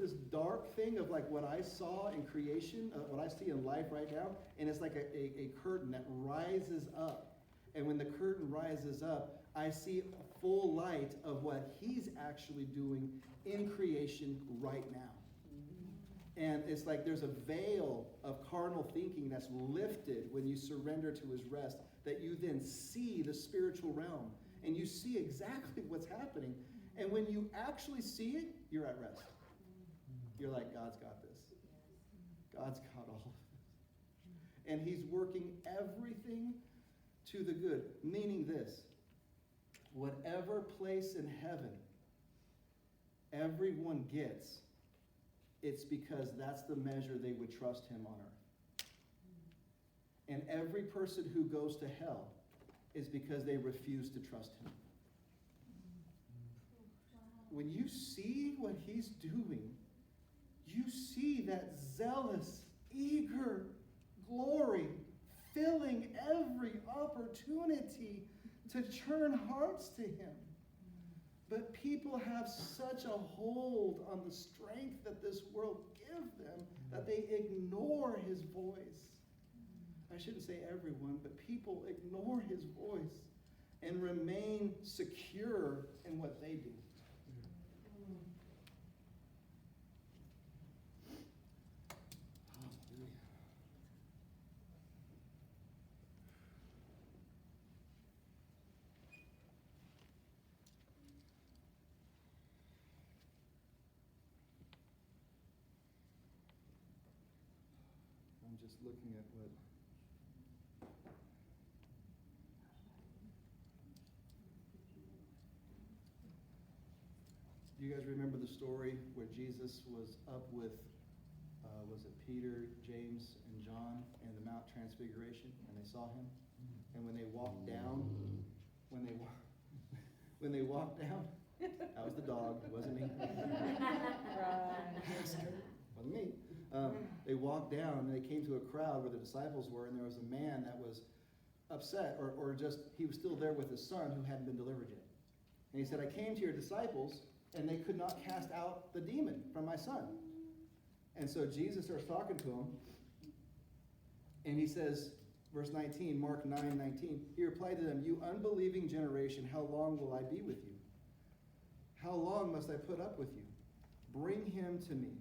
this dark thing of like what I saw in creation, what I see in life right now, and it's like a curtain that rises up. And when the curtain rises up, I see a full light of what he's actually doing in creation right now. And it's like there's a veil of carnal thinking that's lifted when you surrender to his rest, that you then see the spiritual realm and you see exactly what's happening. And when you actually see it, you're at rest. You're like, God's got this. God's got all of this. And he's working everything to the good. Meaning this, whatever place in heaven everyone gets, it's because that's the measure they would trust him on earth. And every person who goes to hell is because they refuse to trust him. When you see what he's doing, you see that zealous, eager glory filling every opportunity to turn hearts to him. But people have such a hold on the strength that this world gives them that they ignore his voice. I shouldn't say everyone, but people ignore his voice and remain secure in what they do. I'm just looking at what do you guys remember the story where Jesus was up with was it Peter, James, and John in the Mount Transfiguration, and they saw him? And when they walked down, when they walked down, that was the dog, it wasn't me. Wasn't me. They walked down and they came to a crowd where the disciples were, and there was a man that was upset, or just, he was still there with his son who hadn't been delivered yet. And he said, I came to your disciples, and they could not cast out the demon from my son. And so Jesus starts talking to him, and he says, verse 19, Mark 9:19, he replied to them, you unbelieving generation, how long will I be with you? How long must I put up with you? Bring him to me.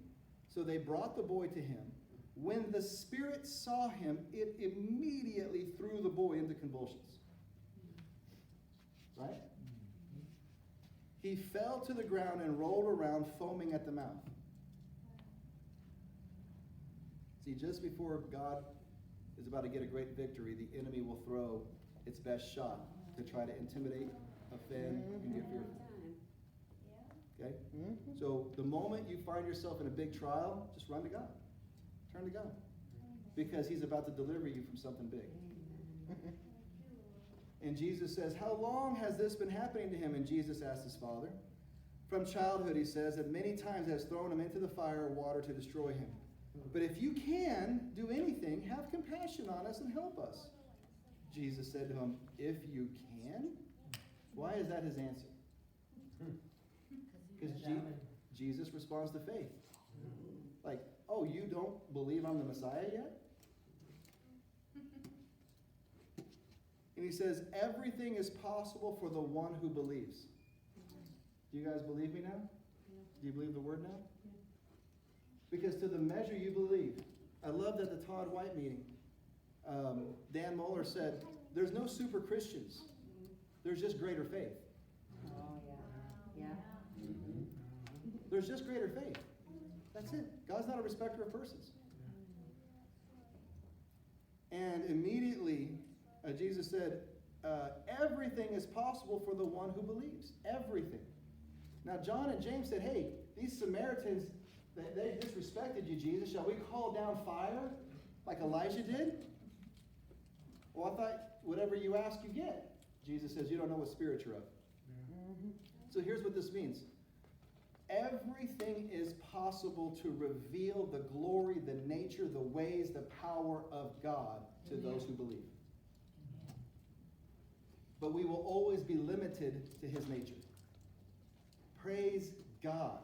So they brought the boy to him. When the spirit saw him, it immediately threw the boy into convulsions. Right? He fell to the ground and rolled around, foaming at the mouth. See, just before God is about to get a great victory, the enemy will throw its best shot to try to intimidate, offend, and get fearful. Okay? So the moment you find yourself in a big trial, just run to God. Turn to God. Because he's about to deliver you from something big. And Jesus says, how long has this been happening to him? And Jesus asked his father. From childhood, he says, that many times has thrown him into the fire or water to destroy him. But if you can do anything, have compassion on us and help us. Jesus said to him, if you can? Why is that his answer? Because Jesus responds to faith. Like, oh, you don't believe I'm the Messiah yet? And he says, everything is possible for the one who believes. Do you guys believe me now? Do you believe the word now? Because to the measure you believe. I loved at the Todd White meeting, Dan Moeller said, there's no super Christians. There's just greater faith. Oh, yeah. Yeah. There's just greater faith. That's it. God's not a respecter of persons. And immediately, Jesus said, everything is possible for the one who believes. Everything. Now, John and James said, hey, these Samaritans, they disrespected you, Jesus. Shall we call down fire like Elijah did? Well, I thought whatever you ask, you get. Jesus says, you don't know what spirit you're of. So here's what this means. Everything is possible to reveal the glory, the nature, the ways, the power of God to those who believe. But we will always be limited to his nature. Praise God.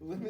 Limit